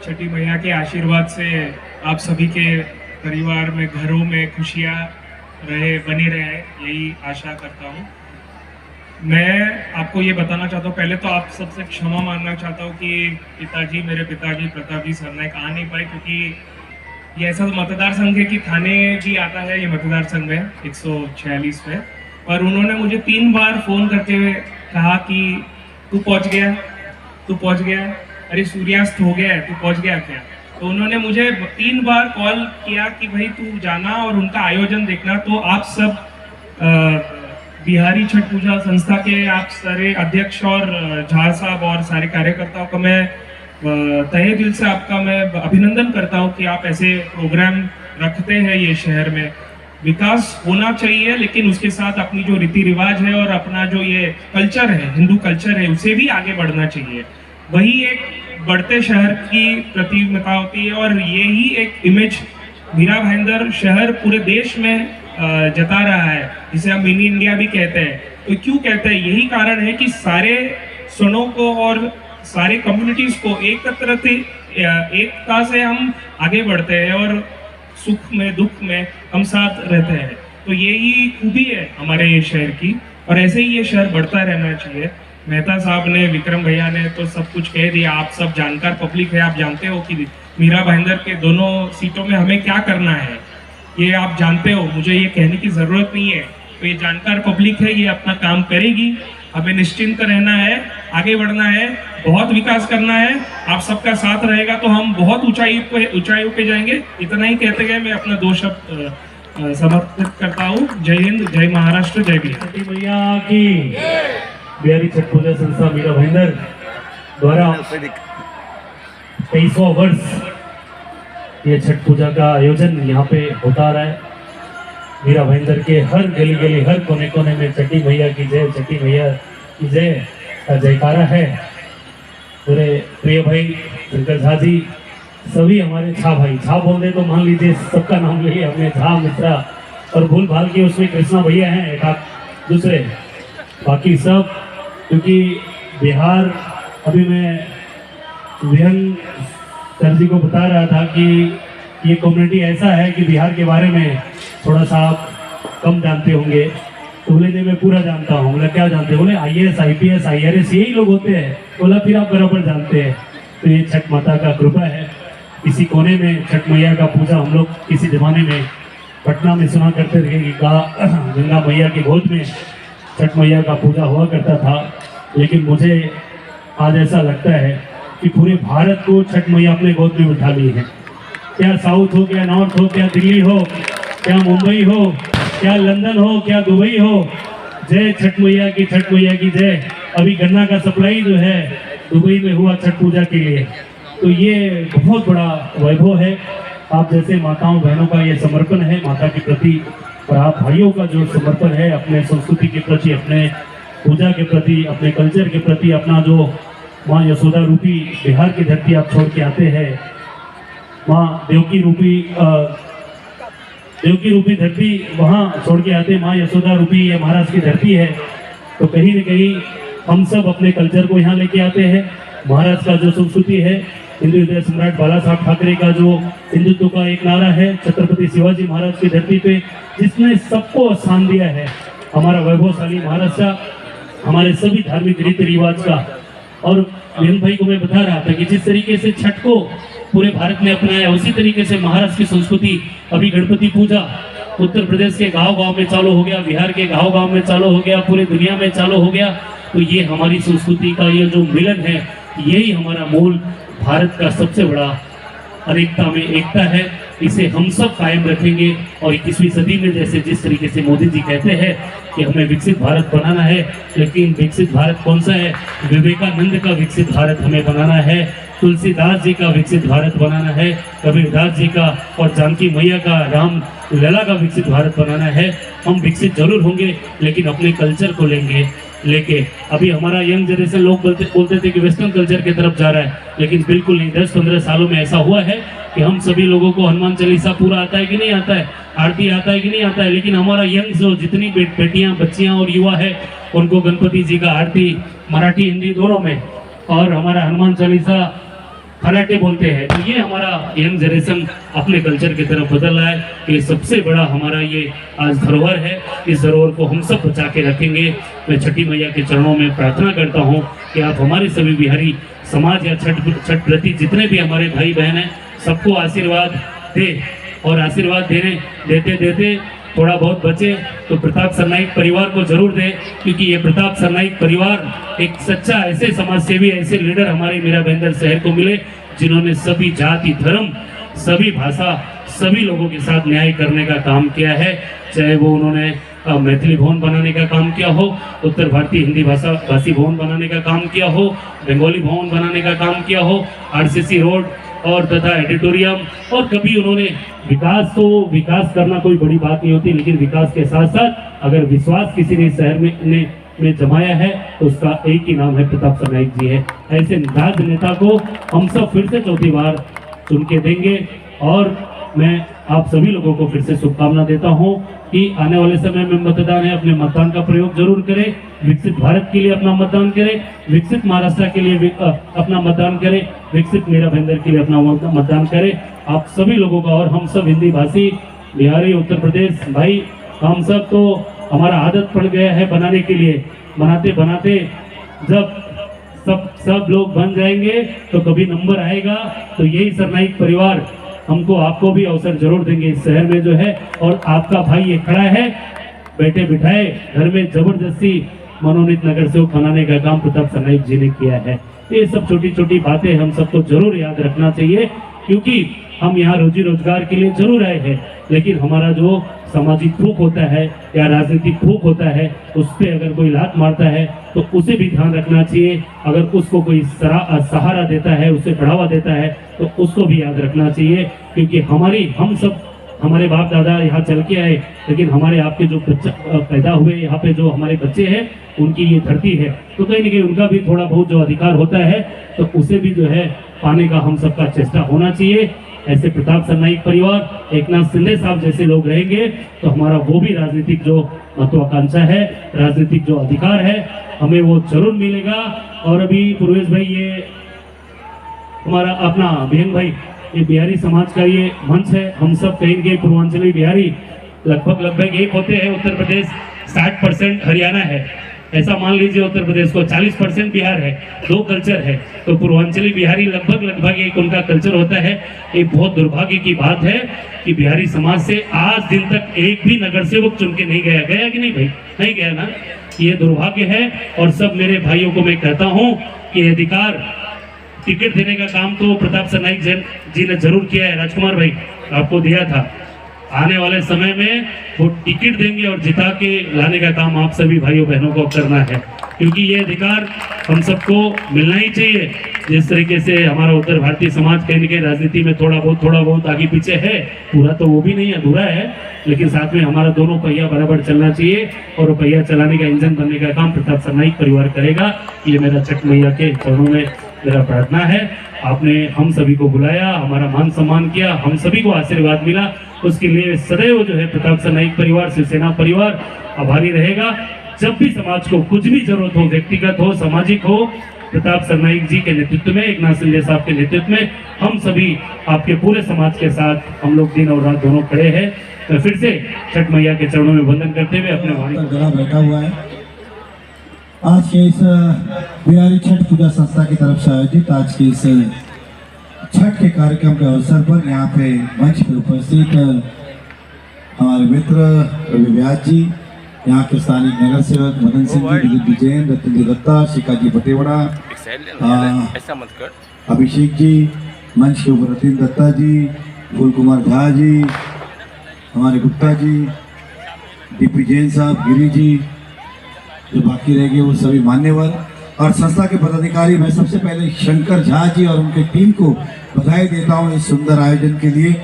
छठी मैया के आशीर्वाद से आप सभी के परिवार में, घरों में खुशियाँ रहे, बनी रहे, यही आशा करता हूँ। मैं आपको ये बताना चाहता हूँ, पहले तो आप सबसे क्षमा मांगना चाहता हूँ कि मेरे पिताजी प्रताप जी सरनाइक आ नहीं पाए, क्योंकि ये ऐसा मतदार संघ है कि थाने भी आता है ये मतदार संघ में 146 पे, और उन्होंने मुझे 3 बार फ़ोन करते हुए कहा कि तू पहुँच गया, तू पहुँच गया, अरे सूर्यास्त हो गया है, तू पहुँच गया क्या? तो उन्होंने मुझे 3 बार कॉल किया कि भाई तू जाना और उनका आयोजन देखना। तो आप सब बिहारी छठ पूजा संस्था के आप सारे अध्यक्ष और झा साहब और सारे कार्यकर्ताओं का मैं तहे दिल से आपका मैं अभिनंदन करता हूं कि आप ऐसे प्रोग्राम रखते हैं। ये शहर में विकास होना चाहिए, लेकिन उसके साथ अपनी जो रीति रिवाज है और अपना जो ये कल्चर है, हिंदू कल्चर है, उसे भी आगे बढ़ना चाहिए। वही एक बढ़ते शहर की प्रतिमता होती है, और यही एक इमेज मीरा भाईंदर शहर पूरे देश में जता रहा है, जिसे हम मिनी इंडिया भी कहते हैं। तो क्यों कहते हैं? यही कारण है कि सारे सनों को और सारे कम्युनिटीज को एकता से हम आगे बढ़ते हैं और सुख में दुख में हम साथ रहते हैं। तो यही खूबी है हमारे ये शहर की, और ऐसे ही ये शहर बढ़ता रहना चाहिए। मेहता साहब ने, विक्रम भैया ने तो सब कुछ कह दिया। आप सब जानकार पब्लिक है, आप जानते हो कि मीरा भाईंदर के दोनों सीटों में हमें क्या करना है, ये आप जानते हो, मुझे ये कहने की ज़रूरत नहीं है। तो ये जानकार पब्लिक है, ये अपना काम करेगी। हमें निश्चिंत रहना है, आगे बढ़ना है, बहुत विकास करना है। आप सबका साथ रहेगा तो हम बहुत ऊंचाइयों पे जाएंगे। इतना ही कहते गए मैं अपना 2 शब्द समर्पित करता हूँ। जय हिंद, जय महाराष्ट्र, जय बिहार। छठी मैया की बिहारी छठ पूजा संस्था मीरा भाईंदर द्वारा 23वां वर्ष ये छठ पूजा का आयोजन यहाँ पे होता रहा है। मीरा भाईंदर के हर गली गली, हर कोने कोने में छठी मैया की जय, छठी मैया की जय का जयकारा है। पूरे प्रिय भाई शंकर झा जी, सभी हमारे झा भाई, झा बोल दे तो मान लीजिए सबका नाम ले लिया हमने, झा मित्रा, और भूल भाल के उसमें कृष्णा भैया हैं एक आध दूसरे, बाकी सब। क्योंकि बिहार, अभी मैं विहंग सर जी को बता रहा था कि ये कम्युनिटी ऐसा है कि बिहार के बारे में थोड़ा सा आप कम जानते होंगे। तो बोले नहीं, मैं पूरा जानता हूँ। बोला क्या जानते हो? बोले IAS, IPS, IRS यही लोग होते हैं। बोला फिर आप बराबर जानते हैं। तो ये छठ माता का कृपा है। इसी कोने में छठ मैया का पूजा हम लोग किसी जमाने में पटना में सुना करते थे कि गंगा मैया की गोद में छठ मैया का पूजा हुआ करता था। लेकिन मुझे आज ऐसा लगता है कि पूरे भारत को छठ मैया अपने गोद में उठा ली है। क्या साउथ हो, क्या नॉर्थ हो, क्या दिल्ली हो, क्या मुंबई हो, क्या लंदन हो, क्या दुबई हो, जय छठ मैया की, छठ मैया की जय। अभी गन्ना का सप्लाई जो है दुबई में हुआ छठ पूजा के लिए, तो ये बहुत बड़ा वैभव है। आप जैसे माताओं बहनों का ये समर्पण है माता के प्रति, और आप भाइयों का जो समर्पण है अपने संस्कृति के प्रति, अपने पूजा के प्रति, अपने कल्चर के प्रति, अपना जो माँ यशोदा रूपी बिहार की धरती आप छोड़ के आते हैं, माँ देवकी रूपी धरती वहाँ छोड़ के आते, माँ यशोदा रूपी ये महाराष्ट्र की धरती है। तो कहीं न कहीं हम सब अपने कल्चर को यहाँ लेके आते हैं। महाराष्ट्र का जो संस्कृति है, हिंदू हृदय सम्राट बाला साहब ठाकरे का जो हिंदुत्व का एक नारा है, छत्रपति शिवाजी महाराज की धरती पे जिसने सबको स्थान दिया है, हमारा वैभवशाली महाराष्ट्र, हमारे सभी धार्मिक रीति रिवाज का। और मेहन भाई को मैं बता रहा था कि जिस तरीके से छठ को पूरे भारत ने अपनाया, उसी तरीके से महाराष्ट्र की संस्कृति, अभी गणपति पूजा उत्तर प्रदेश के गांव-गांव में चालू हो गया, बिहार के गांव-गांव में चालू हो गया, पूरे दुनिया में चालू हो गया। तो ये हमारी संस्कृति का ये जो मिलन है, यही हमारा मूल भारत का सबसे बड़ा अनेकता में एकता है। इसे हम सब कायम रखेंगे। और 21वीं सदी में जैसे जिस तरीके से मोदी जी कहते हैं कि हमें विकसित भारत बनाना है, लेकिन विकसित भारत कौन सा है? विवेकानंद का विकसित भारत हमें बनाना है, तुलसीदास जी का विकसित भारत बनाना है, कबीरदास जी का और जानकी मैया का, राम लला का विकसित भारत बनाना है। हम विकसित जरूर होंगे, लेकिन अपने कल्चर को लेके अभी हमारा यंग जनरेशन लोग बोलते थे कि वेस्टर्न कल्चर की तरफ जा रहा है, लेकिन बिल्कुल नहीं। 10-15 सालों में ऐसा हुआ है कि हम सभी लोगों को हनुमान चालीसा पूरा आता है कि नहीं आता है, आरती आता है कि नहीं आता है, लेकिन हमारा यंग जो जितनी बेटियां, बच्चियां और युवा है, उनको गणपति जी का आरती मराठी हिंदी दोनों में, और हमारा हनुमान चालीसा खराटे बोलते हैं। तो ये हमारा यंग जनरेशन अपने कल्चर की तरफ बदल रहा है। ये सबसे बड़ा हमारा ये आज धरोहर है। इस धरोहर को हम सब बचा के रखेंगे। मैं छठी मैया के चरणों में प्रार्थना करता हूँ कि आप हमारे सभी बिहारी समाज या छठ व्रती जितने भी हमारे भाई बहन हैं सबको आशीर्वाद दे, और आशीर्वाद देते देते थोड़ा बहुत बचे तो प्रताप सरनाइक परिवार को जरूर दे, क्योंकि ये प्रताप सरनाइक परिवार एक सच्चा ऐसे समाज सेवी, ऐसे लीडर हमारे मीरा भाईंदर शहर को मिले जिन्होंने सभी जाति धर्म सभी भाषा सभी लोगों के साथ न्याय करने का काम किया है। चाहे वो उन्होंने मैथिली भवन बनाने का काम किया हो, उत्तर भारतीय हिंदी भाषी भवन बनाने का काम किया हो, बंगाली भवन बनाने का काम किया हो, RCC रोड और तथा एडिटोरियम, और कभी उन्होंने विकास करना कोई बड़ी बात नहीं होती, लेकिन विकास के साथ साथ अगर विश्वास किसी ने शहर में जमाया है तो उसका एक ही नाम है प्रताप सरनाइक जी है। ऐसे राज नेता को हम सब फिर से चौथी बार चुन के देंगे, और मैं आप सभी लोगों को फिर से शुभकामना देता हूं कि आने वाले समय में मतदान है, अपने मतदान का प्रयोग जरूर करें, विकसित भारत के लिए अपना मतदान करें, विकसित महाराष्ट्र के लिए अपना मतदान करें, विकसित मीरा भाईंदर के लिए अपना मतदान करें। आप सभी लोगों का, और हम सब हिंदी भाषी बिहारी उत्तर प्रदेश भाई, हम सब तो हमारा आदत पड़ गया है बनाने के लिए, बनाते बनाते जब सब लोग बन जाएंगे तो कभी नंबर आएगा तो यही सरनाइक परिवार हमको आपको भी अवसर जरूर देंगे इस शहर में जो है। और आपका भाई ये खड़ा है, बैठे बिठाए घर में जबरदस्ती मनोनीत नगर सेवक बनाने का काम प्रताप सरनाइक जी ने किया है। ये सब छोटी छोटी बातें हम सबको जरूर याद रखना चाहिए, क्योंकि हम यहाँ रोजी रोजगार के लिए जरूर आए हैं, लेकिन हमारा जो सामाजिक भूख होता है या राजनीतिक भूख होता है उस पर अगर कोई लात मारता है तो उसे भी ध्यान रखना चाहिए। अगर उसको कोई सहारा देता है, उसे बढ़ावा देता है तो उसको भी याद रखना चाहिए, क्योंकि हमारे बाप दादा यहाँ चल के आए, लेकिन हमारे आपके जो पैदा हुए यहाँ पे जो हमारे बच्चे हैं उनकी ये धरती है, तो कहीं ना कहीं उनका भी थोड़ा बहुत जो अधिकार होता है तो उसे भी जो है पाने का हम सबका चेष्टा होना चाहिए। ऐसे प्रताप सरनाइक परिवार, एकनाथ शिंदे साहब जैसे लोग रहेंगे तो हमारा वो भी राजनीतिक जो महत्वाकांक्षा है, राजनीतिक जो अधिकार है, हमें वो जरूर मिलेगा। और अभी पूर्वेश भाई, ये हमारा अपना बेहन भाई, ये बिहारी समाज का ये मंच है। हम सब कहेंगे पूर्वांचली बिहारी लगभग एक होते हैं। उत्तर प्रदेश 60% हरियाणा है, ऐसा मान लीजिए उत्तर प्रदेश को 40% बिहार है, दो कल्चर है, तो पूर्वांचली बिहारी लगभग एक उनका कल्चर होता है। ये बहुत दुर्भाग्य की बात है कि बिहारी समाज से आज दिन तक एक भी नगर सेवक चुन के नहीं गया कि नहीं भाई, नहीं गया ना, ये दुर्भाग्य है। और सब मेरे भाइयों को मैं कहता हूँ कि अधिकार टिकट देने का काम तो प्रताप सरनाइक जी ने जरूर किया है। राजकुमार भाई आपको दिया था, आने वाले समय में वो टिकट देंगे और जिता के लाने का काम आप सभी भाइयों बहनों को करना है, क्योंकि ये अधिकार हम सबको मिलना ही चाहिए। जिस तरीके से हमारा उत्तर भारतीय समाज कहीं के राजनीति में थोड़ा बहुत आगे पीछे है, पूरा तो वो भी नहीं, अधूरा है, लेकिन साथ में हमारा दोनों पहिया बराबर चलना चाहिए, और वो पहिया चलाने का इंजन बनने का काम प्रताप सरनाइक परिवार करेगा। ये मेरा छठ मैया के चरणों में मेरा प्रार्थना है। आपने हम सभी को बुलाया, हमारा मान सम्मान किया, हम सभी को आशीर्वाद मिला, उसके लिए सदैव जो है प्रताप सरनाइक परिवार, शिवसेना परिवार आभारी रहेगा। जब भी समाज को कुछ भी जरूरत हो, व्यक्तिगत हो, सामाजिक हो, प्रताप सरनाइक जी के नेतृत्व में, एकनाथ शिंदे साहब के नेतृत्व में हम सभी आपके पूरे समाज के साथ हम लोग दिन और रात दोनों खड़े हैं। तो फिर से छठ मैया के चरणों में वंदन करते हुए अपने वाणी गला बैठा हुआ है। आज के इस बिहारी छठ पूजा संस्था की तरफ से आयोजित आज के इस छठ के कार्यक्रम के अवसर पर यहाँ पे मंच पर उपस्थित हमारे मित्र रवि व्यास जी, यहाँ के स्थानीय नगर सेवक मदन सिंह जी, दिलीप जैन, रतन दत्ता, शिकाजी पटेवड़ा, अभिषेक जी, मंच के ऊपर रतन दत्ता जी, फूल कुमार झा जी, हमारे गुप्ता जी, डीपी जैन साहब, गिरी जी, जो बाकी रह गए वो सभी मान्यवर और संस्था के पदाधिकारी। मैं सबसे पहले शंकर झा जी और उनके टीम को बधाई देता हूँ इस सुंदर आयोजन के लिए।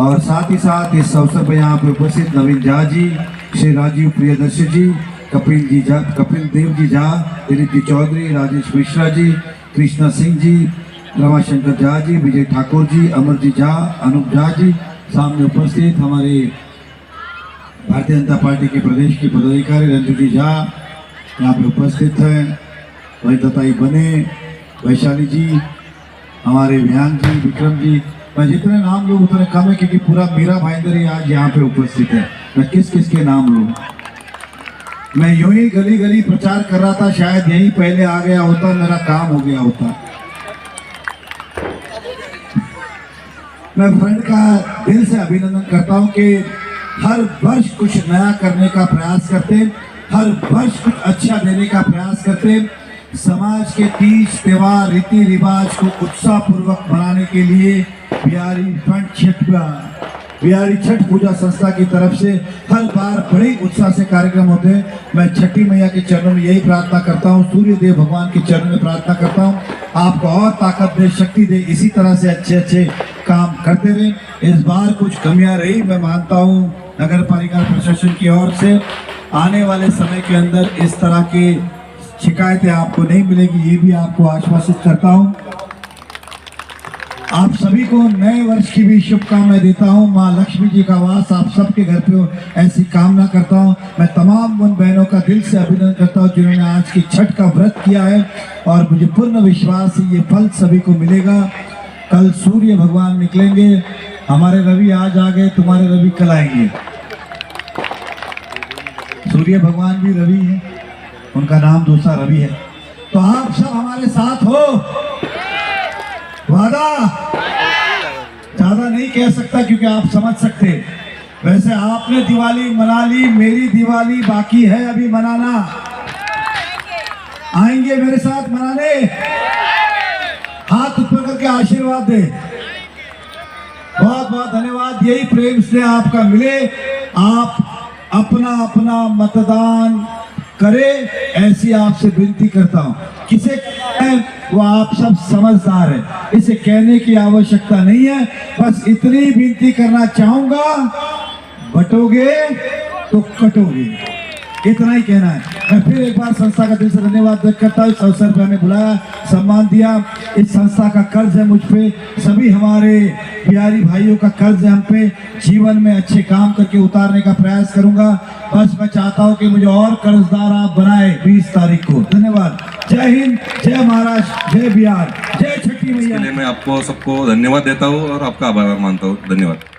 और साथ ही साथ इस अवसर पर यहाँ पर उपस्थित नवीन झा जी, श्री राजीव प्रियदर्शी जी, कपिल देव जी झा, दिलीप जी चौधरी, राजेश मिश्रा जी, कृष्णा सिंह जी, रमाशंकर झा जी, विजय ठाकुर जी, अमर जी झा, अनूप झा जी, सामने उपस्थित हमारे भारतीय जनता पार्टी के प्रदेश के पदाधिकारी रंजू जी झा यहाँ पे उपस्थित हैं, वही दत्ताई बने, वैशाली जी, हमारे विहान जी, विक्रम जी, मैं जितने नाम लूँ उतने कम है क्योंकि पूरा मीरा भाईंदर ही आज यहाँ पे उपस्थित है। मैं किस किस के नाम लूँ? मैं यूं ही गली गली प्रचार कर रहा था, शायद यहीं पहले आ गया होता, मेरा काम हो गया होता। मैं फ्रेंड का दिल से अभिनंदन करता हूं कि हर वर्ष कुछ नया करने का प्रयास करते, हर वर्ष कुछ अच्छा देने का प्रयास करते, समाज के तीज त्योहार रीति रिवाज को उत्साह पूर्वक मनाने के लिए बिहारी छठ पूजा संस्था की तरफ से हर बार बड़े उत्साह से कार्यक्रम होते हैं। मैं छठी मैया के चरणों में यही प्रार्थना करता हूँ, सूर्य देव भगवान के चरणों में प्रार्थना करता हूँ, आपको और ताकत दे, शक्ति दे, इसी तरह से अच्छे अच्छे काम करते रहे। इस बार कुछ कमियां रही, मैं मानता हूँ नगर पालिका प्रशासन की ओर से आने वाले समय के अंदर इस तरह की शिकायतें आपको नहीं मिलेगी, ये भी आपको आश्वासित करता हूँ। आप सभी को नए वर्ष की भी शुभकामनाएं देता हूं। मां लक्ष्मी जी का वास आप सबके घर पे ऐसी कामना करता हूं। मैं तमाम उन बहनों का दिल से अभिनंदन करता हूं जिन्होंने आज की छठ का व्रत किया है और मुझे पूर्ण विश्वास है ये फल सभी को मिलेगा। कल सूर्य भगवान निकलेंगे, हमारे रवि आज आ गए, तुम्हारे रवि कल आएंगे। सूर्य भगवान भी रवि है, उनका नाम दूसरा रवि है। तो आप सब हमारे साथ हो, वादा ज्यादा नहीं कह सकता क्योंकि आप समझ सकते। वैसे आपने दिवाली मना ली, मेरी दिवाली बाकी है अभी मनाना। आएंगे मेरे साथ मनाने? हाथ ऊपर करके आशीर्वाद दे। बहुत बहुत धन्यवाद। यही प्रेम से आपका मिले, आप अपना अपना मतदान करे, ऐसी आपसे विनती करता हूं। किसे वो आप सब समझदार है, इसे कहने की आवश्यकता नहीं है, बस इतनी विनती करना चाहूंगा, बटोगे तो कटोगे, इतना ही कहना है। मैं फिर एक बार संस्था का दिल से धन्यवाद व्यक्त करता हूँ। इस अवसर पर हमें बुलाया, सम्मान दिया। इस संस्था का कर्ज है मुझ पे, सभी हमारे बिहारी भाइयों का कर्ज है हम पे। जीवन में अच्छे काम करके उतारने का प्रयास करूंगा। बस मैं चाहता हूं कि मुझे और कर्जदार आप बनाए 20 तारीख को। धन्यवाद। जय हिंद, जय महाराष्ट्र, जय बिहार, जय छठी मैया। इसके लिए मैं आपको सबको धन्यवाद देता हूँ और आपका आभार मानता हूँ। धन्यवाद।